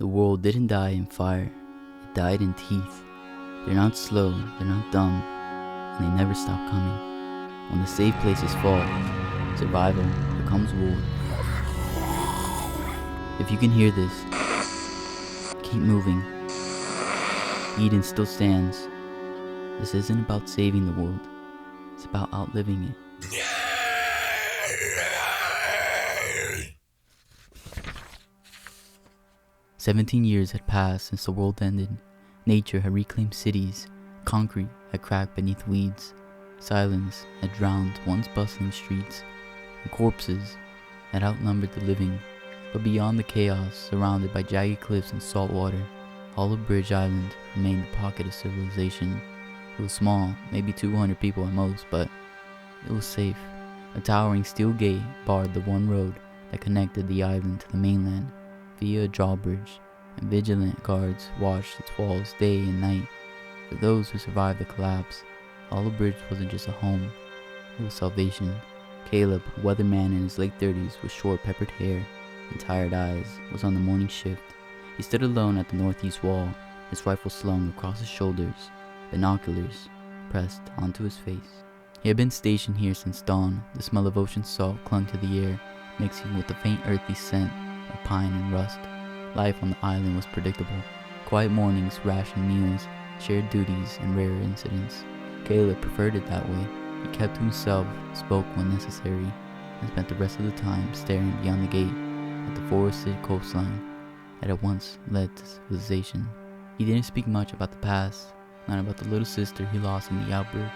The world didn't die in fire, it died in teeth. They're not slow, they're not dumb, and they never stop coming. When the safe places fall, survival becomes war. If you can hear this, keep moving. Eden still stands. This isn't about saving the world, it's about outliving it. 17 years had passed since the world ended. Nature had reclaimed cities, concrete had cracked beneath weeds, silence had drowned once bustling streets, and corpses had outnumbered the living. But beyond the chaos, surrounded by jagged cliffs and salt water, Hollow Bridge Island remained a pocket of civilization. It was small, maybe 200 people at most, but it was safe. A towering steel gate barred the one road that connected the island to the mainland via a drawbridge, and vigilant guards watched its walls day and night. For those who survived the collapse, Hollow Bridge wasn't just a home, it was salvation. Caleb, a weatherman in his late 30s with short peppered hair and tired eyes, was on the morning shift. He stood alone at the northeast wall, his rifle slung across his shoulders, binoculars pressed onto his face. He had been stationed here since dawn. The smell of ocean salt clung to the air, mixing with the faint earthy scent of pine and rust. Life on the island was predictable. Quiet mornings, rationed meals, shared duties, and rare incidents. Caleb preferred it that way. He kept to himself, spoke when necessary, and spent the rest of the time staring beyond the gate at the forested coastline that had once led to civilization. He didn't speak much about the past, not about the little sister he lost in the outbreak,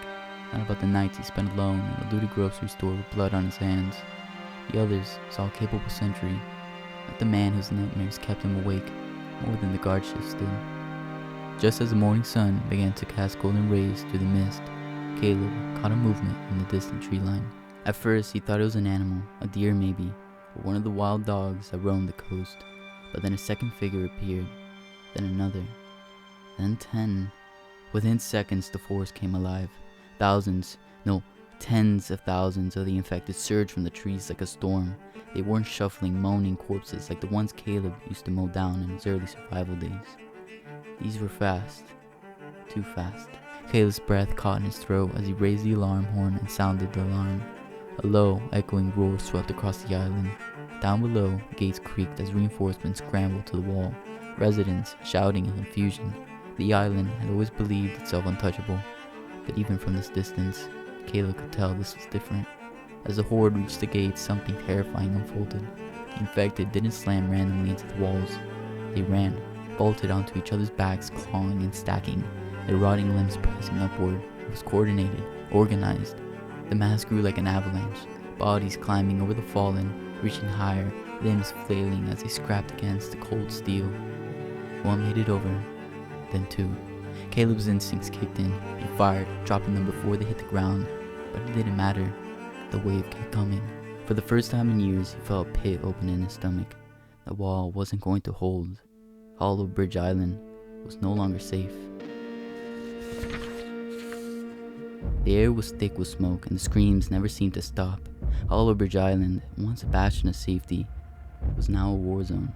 not about the nights he spent alone in a looted grocery store with blood on his hands. The others saw a capable sentry, not the man whose nightmares kept him awake more than the guard shifts did. Just as the morning sun began to cast golden rays through the mist, Caleb caught a movement in the distant tree line. At first he thought it was an animal, a deer maybe, or one of the wild dogs that roamed the coast. But then a second figure appeared, then another, then 10. Within seconds the forest came alive. Tens of thousands of the infected surged from the trees like a storm. They weren't shuffling, moaning corpses like the ones Caleb used to mow down in his early survival days. These were fast, too fast. Caleb's breath caught in his throat as he raised the alarm horn and sounded the alarm. A low, echoing roar swept across the island. Down below, gates creaked as reinforcements scrambled to the wall, residents shouting in confusion. The island had always believed itself untouchable, but even from this distance, Caleb could tell this was different. As the horde reached the gates, something terrifying unfolded. The infected didn't slam randomly into the walls. They ran, bolted onto each other's backs, clawing and stacking, their rotting limbs pressing upward. It was coordinated, organized. The mass grew like an avalanche, bodies climbing over the fallen, reaching higher, limbs flailing as they scrapped against the cold steel. One made it over, then two. Caleb's instincts kicked in. He fired, dropping them before they hit the ground. But it didn't matter. The wave kept coming. For the first time in years, he felt a pit open in his stomach. The wall wasn't going to hold. Hollow Bridge Island was no longer safe. The air was thick with smoke, and the screams never seemed to stop. Hollow Bridge Island, once a bastion of safety, was now a war zone.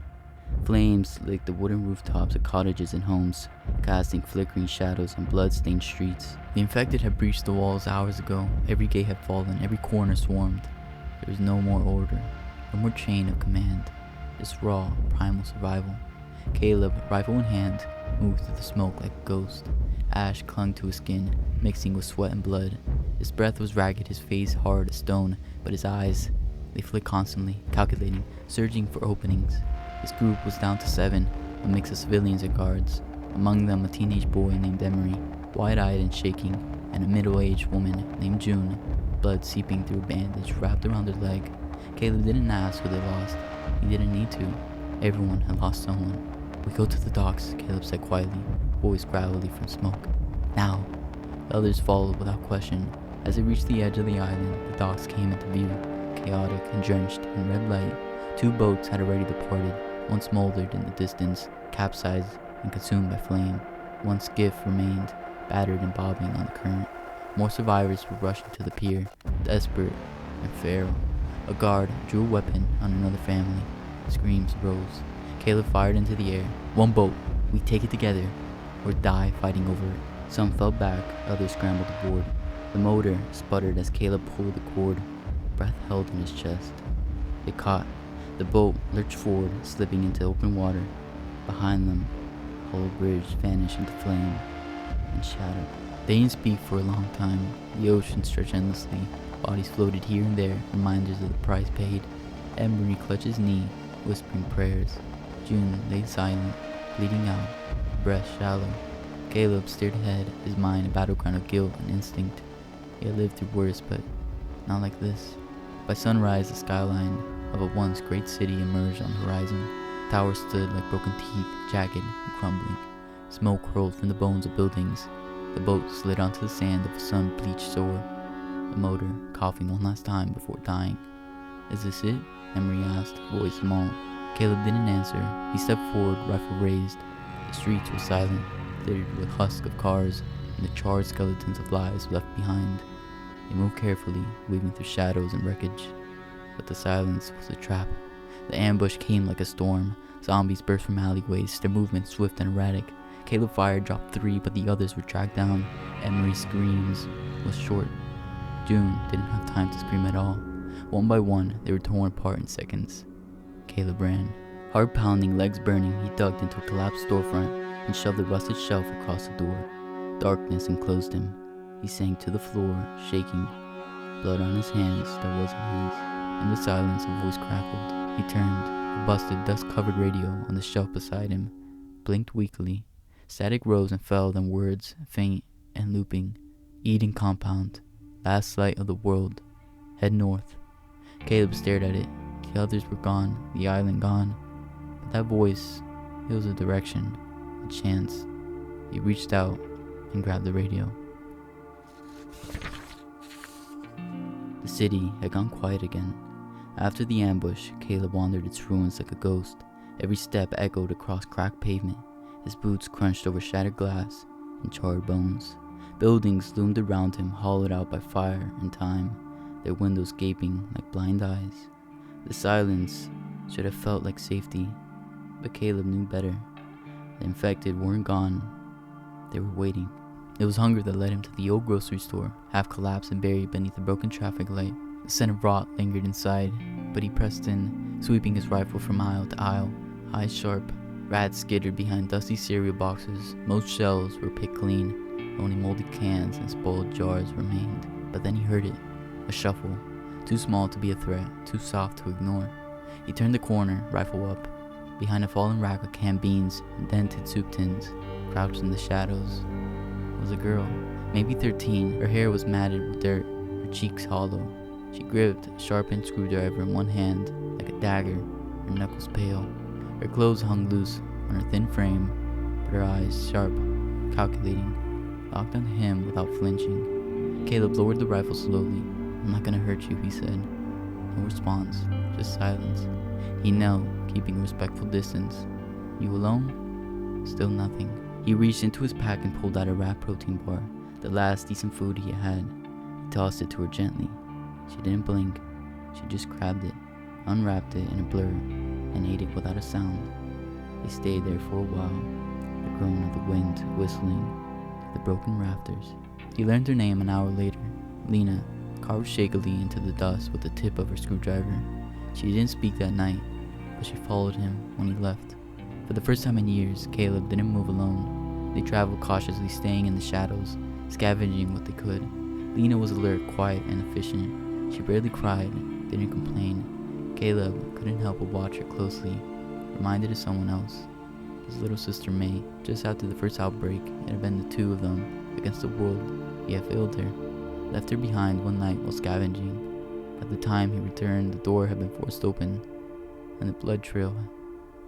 Flames licked the wooden rooftops of cottages and homes, casting flickering shadows on blood-stained streets. The infected had breached the walls hours ago. Every gate had fallen, every corner swarmed. There was no more order, no more chain of command, just raw, primal survival. Caleb, rifle in hand, moved through the smoke like a ghost. Ash clung to his skin, mixing with sweat and blood. His breath was ragged, his face hard as stone, but his eyes, they flicked constantly, calculating, searching for openings. His group was down to 7, a mix of civilians and guards. Among them a teenage boy named Emery, wide-eyed and shaking, and a middle-aged woman named June, blood seeping through a bandage wrapped around her leg. Caleb didn't ask who they lost. He didn't need to. Everyone had lost someone. "We go to the docks," Caleb said quietly, voice gravelly from smoke. "Now." The others followed without question. As they reached the edge of the island, the docks came into view, chaotic and drenched in red light. 2 boats had already departed. One smoldered in the distance, capsized and consumed by flame. One skiff remained, battered and bobbing on the current. More survivors were rushing to the pier, desperate and feral. A guard drew a weapon on another family. Screams rose. Caleb fired into the air. "One boat. We take it together, or die fighting over it." Some fell back, others scrambled aboard. The motor sputtered as Caleb pulled the cord, breath held in his chest. They caught. The boat lurched forward, slipping into open water. Behind them, the hollow bridge vanished into flame and shadow. They didn't speak for a long time. The ocean stretched endlessly. Bodies floated here and there, reminders of the price paid. Emery clutched his knee, whispering prayers. June lay silent, bleeding out, breath shallow. Caleb stared ahead, his mind a battleground of guilt and instinct. He had lived through worse, but not like this. By sunrise, the skyline of a once great city emerged on the horizon. Towers stood like broken teeth, jagged and crumbling. Smoke curled from the bones of buildings. The boat slid onto the sand of a sun-bleached shore. The motor coughing one last time before dying. "Is this it?" Emery asked, voice small. Caleb didn't answer. He stepped forward, rifle raised. The streets were silent, littered with husks of cars and the charred skeletons of lives left behind. They moved carefully, weaving through shadows and wreckage. But the silence was a trap. The ambush came like a storm. Zombies burst from alleyways, their movements swift and erratic. Caleb fired, dropped 3, but the others were dragged down. Emery's screams was short. June didn't have time to scream at all. One by one, they were torn apart in seconds. Caleb ran. Heart pounding, legs burning, he dug into a collapsed storefront and shoved the rusted shelf across the door. Darkness enclosed him. He sank to the floor, shaking, blood on his hands that wasn't his. In the silence, a voice crackled. He turned. A busted, dust-covered radio on the shelf beside him blinked weakly. Static rose and fell, then words, faint and looping. Eden compound. Last light of the world. Head north. Caleb stared at it. The others were gone, the island gone. But that voice, it was a direction, a chance. He reached out and grabbed the radio. The city had gone quiet again. After the ambush, Caleb wandered its ruins like a ghost. Every step echoed across cracked pavement. His boots crunched over shattered glass and charred bones. Buildings loomed around him, hollowed out by fire and time, their windows gaping like blind eyes. The silence should have felt like safety, but Caleb knew better. The infected weren't gone. They were waiting. It was hunger that led him to the old grocery store, half collapsed and buried beneath a broken traffic light. The scent of rot lingered inside, but he pressed in, sweeping his rifle from aisle to aisle, eyes sharp. Rats skittered behind dusty cereal boxes. Most shelves were picked clean. Only molded cans and spoiled jars remained. But then he heard it, a shuffle, too small to be a threat, too soft to ignore. He turned the corner, rifle up. Behind a fallen rack of canned beans and dented soup tins, crouched in the shadows, was a girl, maybe 13. Her hair was matted with dirt, her cheeks hollow. She gripped a sharpened screwdriver in one hand, like a dagger, her knuckles pale. Her clothes hung loose on her thin frame, but her eyes sharp, calculating, locked onto him without flinching. Caleb lowered the rifle slowly. "I'm not gonna hurt you," he said. No response, just silence. He knelt, keeping a respectful distance. "You alone?" Still nothing. He reached into his pack and pulled out a wrapped protein bar, the last decent food he had. He tossed it to her gently. She didn't blink. She just grabbed it, unwrapped it in a blur, and ate it without a sound. They stayed there for a while, the groan of the wind whistling through the broken rafters. He learned her name an hour later, Lena, carved shakily into the dust with the tip of her screwdriver. She didn't speak that night, but she followed him when he left. For the first time in years, Caleb didn't move alone. They traveled cautiously, staying in the shadows, scavenging what they could. Lena was alert, quiet, and efficient. She rarely cried, didn't complain. Caleb couldn't help but watch her closely, reminded of someone else, his little sister May. Just after the first outbreak, it had been the two of them against the world. He had failed her, left her behind one night while scavenging. By the time he returned, the door had been forced open, and the blood trail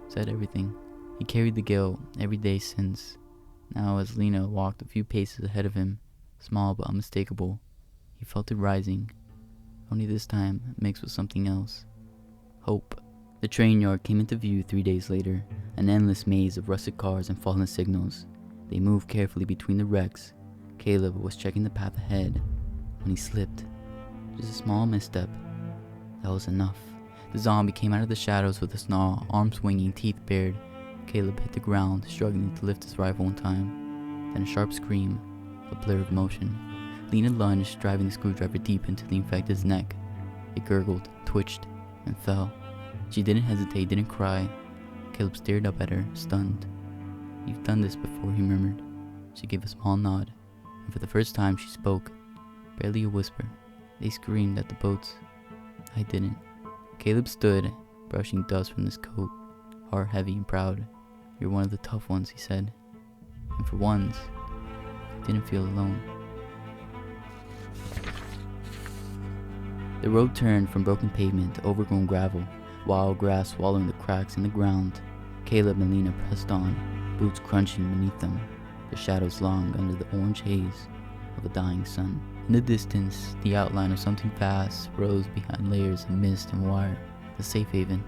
said everything. He carried the guilt every day since. Now, as Lena walked a few paces ahead of him, small but unmistakable, he felt it rising. Only this time, mixed with something else. Hope. The train yard came into view 3 days later, an endless maze of rusted cars and fallen signals. They moved carefully between the wrecks. Caleb was checking the path ahead when he slipped. Just a small misstep. That was enough. The zombie came out of the shadows with a snarl, arms swinging, teeth bared. Caleb hit the ground, struggling to lift his rifle in time. Then a sharp scream, a blur of motion. Lena lunged, driving the screwdriver deep into the infected's neck. It gurgled, twitched, and fell. She didn't hesitate, didn't cry. Caleb stared up at her, stunned. "You've done this before," he murmured. She gave a small nod, and for the first time she spoke, barely a whisper. "They screamed at the boats. I didn't." Caleb stood, brushing dust from his coat, heart heavy and proud. "You're one of the tough ones," he said. And for once, he didn't feel alone. The road turned from broken pavement to overgrown gravel, wild grass swallowing the cracks in the ground. Caleb and Lena pressed on, boots crunching beneath them, their shadows long under the orange haze of a dying sun. In the distance, the outline of something vast rose behind layers of mist and wire. The safe haven.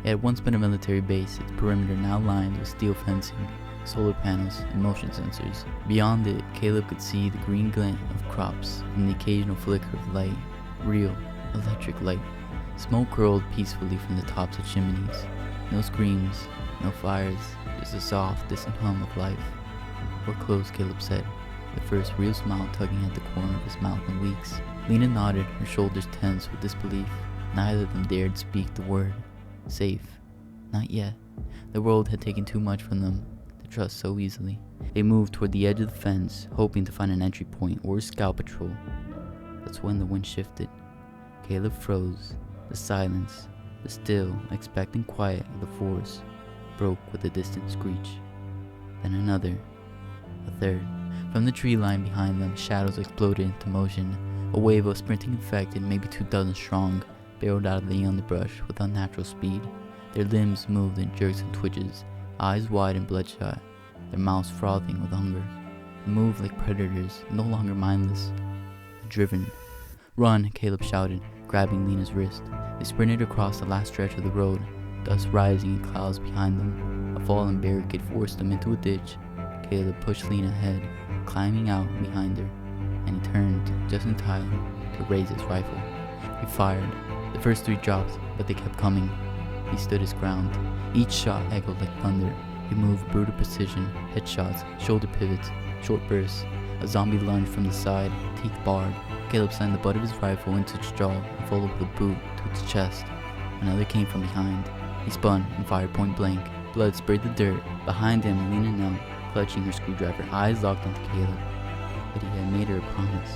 It had once been a military base, its perimeter now lined with steel fencing, solar panels, and motion sensors. Beyond it, Caleb could see the green glint of crops and the occasional flicker of light. Real, electric light. Smoke curled peacefully from the tops of chimneys. No screams, no fires, just a soft, distant hum of life. "We're close," Caleb said, the first real smile tugging at the corner of his mouth in weeks. Lena nodded, her shoulders tense with disbelief. Neither of them dared speak the word. Safe. Not yet. The world had taken too much from them to trust so easily. They moved toward the edge of the fence, hoping to find an entry point or a scout patrol. That's when the wind shifted. Caleb froze. The silence, the still, expectant quiet of the forest, broke with a distant screech. Then another, a third. From the tree line behind them, shadows exploded into motion. A wave of sprinting infected, maybe 2 dozen strong, barreled out of the underbrush with unnatural speed. Their limbs moved in jerks and twitches, eyes wide and bloodshot, their mouths frothing with hunger. They moved like predators, no longer mindless, but driven. "Run!" Caleb shouted, grabbing Lena's wrist. They sprinted across the last stretch of the road, dust rising in clouds behind them. A fallen barricade forced them into a ditch. Caleb pushed Lena ahead, climbing out behind her, and he turned just in time to raise his rifle. He fired. The first 3 dropped, but they kept coming. He stood his ground. Each shot echoed like thunder. He moved with brutal precision, headshots, shoulder pivots, short bursts. A zombie lunged from the side, teeth bared. Caleb sent the butt of his rifle into its jaw and followed with a boot to its chest. Another came from behind. He spun and fired point blank. Blood sprayed the dirt. Behind him, Lena knelt, clutching her screwdriver, eyes locked onto Caleb. But he had made her a promise.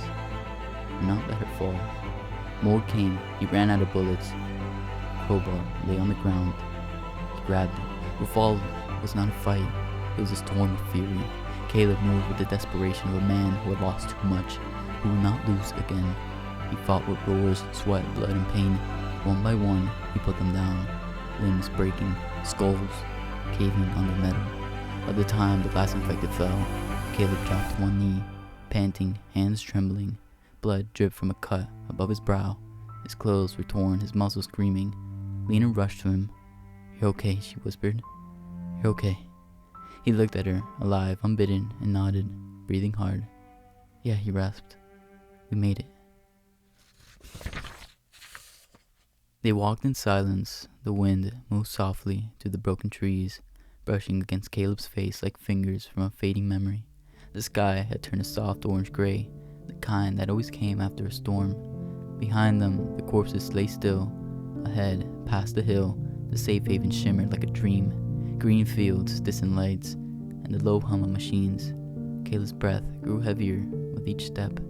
Not let her fall. More came. He ran out of bullets. Crowbar lay on the ground. He grabbed it. What followed was not a fight. It was a storm of fury. Caleb moved with the desperation of a man who had lost too much, who would not lose again. He fought with roars, sweat, blood, and pain. One by one, he put them down, limbs breaking, skulls caving under metal. By the time the last infected fell, Caleb dropped to one knee, panting, hands trembling. Blood dripped from a cut above his brow. His clothes were torn, his muscles screaming. Lena rushed to him. "You're okay," she whispered. "You're okay." He looked at her, alive, unbidden, and nodded, breathing hard. "Yeah," he rasped. "We made it." They walked in silence. The wind moved softly through the broken trees, brushing against Caleb's face like fingers from a fading memory. The sky had turned a soft orange gray, the kind that always came after a storm. Behind them, the corpses lay still. Ahead, past the hill, the safe haven shimmered like a dream. Green fields, distant lights, and the low hum of machines. Caleb's breath grew heavier with each step.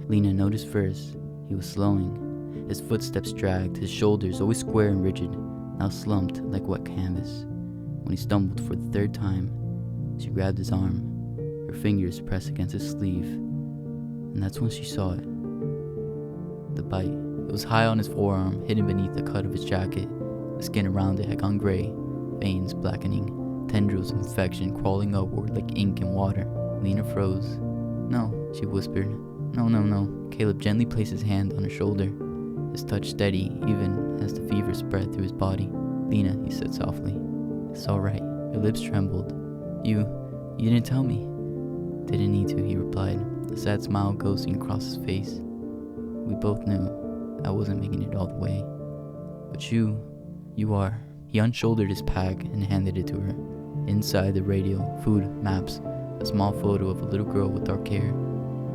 Lena noticed first. He was slowing. His footsteps dragged, his shoulders, always square and rigid, now slumped like wet canvas. When he stumbled for the 3rd time, she grabbed his arm. Her fingers pressed against his sleeve, and that's when she saw it. The bite. It was high on his forearm, hidden beneath the cut of his jacket. The skin around it had gone gray, veins blackening, tendrils of infection crawling upward like ink in water. Lena froze. "No," she whispered. "No, no, no." Caleb gently placed his hand on her shoulder, his touch steady even as the fever spread through his body. "Lena," he said softly. "It's all right." Her lips trembled. You didn't tell me." "Didn't need to," he replied, a sad smile ghosting across his face. "We both knew I wasn't making it all the way." But you are. He unshouldered his pack and handed it to her. Inside the radio, food, maps, a small photo of a little girl with dark hair.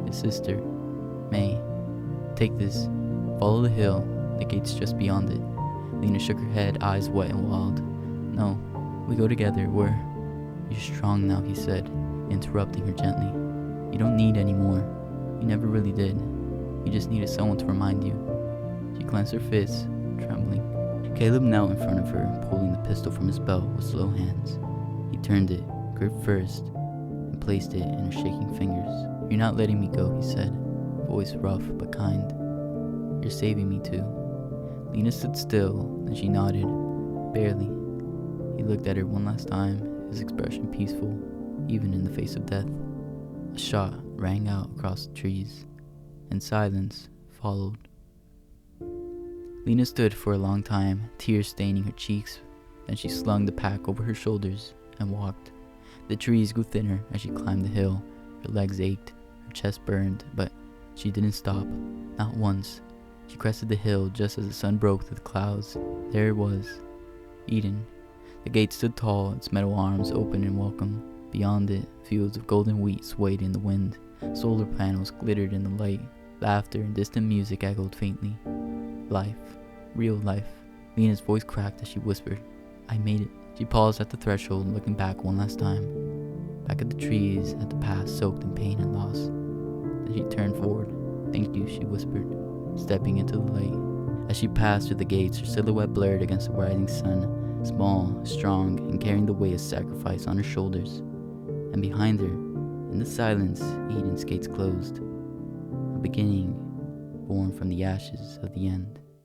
His sister, May. Take this. Follow the hill. The gate's just beyond it. Lena shook her head, eyes wet and wild. No, we go together. You're strong now, he said, interrupting her gently. You don't need any more. You never really did. You just needed someone to remind you. She clenched her fists, trembling. Caleb knelt in front of her, pulling the pistol from his belt with slow hands. He turned it, gripped first, and placed it in her shaking fingers. You're not letting me go, he said, voice rough but kind. You're saving me too. Lena stood still, then she nodded, barely. He looked at her one last time, his expression peaceful, even in the face of death. A shot rang out across the trees, and silence followed. Lena stood for a long time, tears staining her cheeks. Then she slung the pack over her shoulders and walked. The trees grew thinner as she climbed the hill. Her legs ached, her chest burned, but she didn't stop, not once. She crested the hill just as the sun broke through the clouds. There it was, Eden. The gate stood tall, its metal arms open in welcome. Beyond it, fields of golden wheat swayed in the wind. Solar panels glittered in the light. Laughter and distant music echoed faintly. Life. Real life. Lena's voice cracked as she whispered, I made it. She paused at the threshold, looking back one last time. Back at the trees, at the past soaked in pain and loss. Then she turned forward. Thank you, she whispered, stepping into the light. As she passed through the gates, her silhouette blurred against the rising sun, small, strong, and carrying the weight of sacrifice on her shoulders. And behind her, in the silence, Eden's gates closed. A beginning born from the ashes of the end.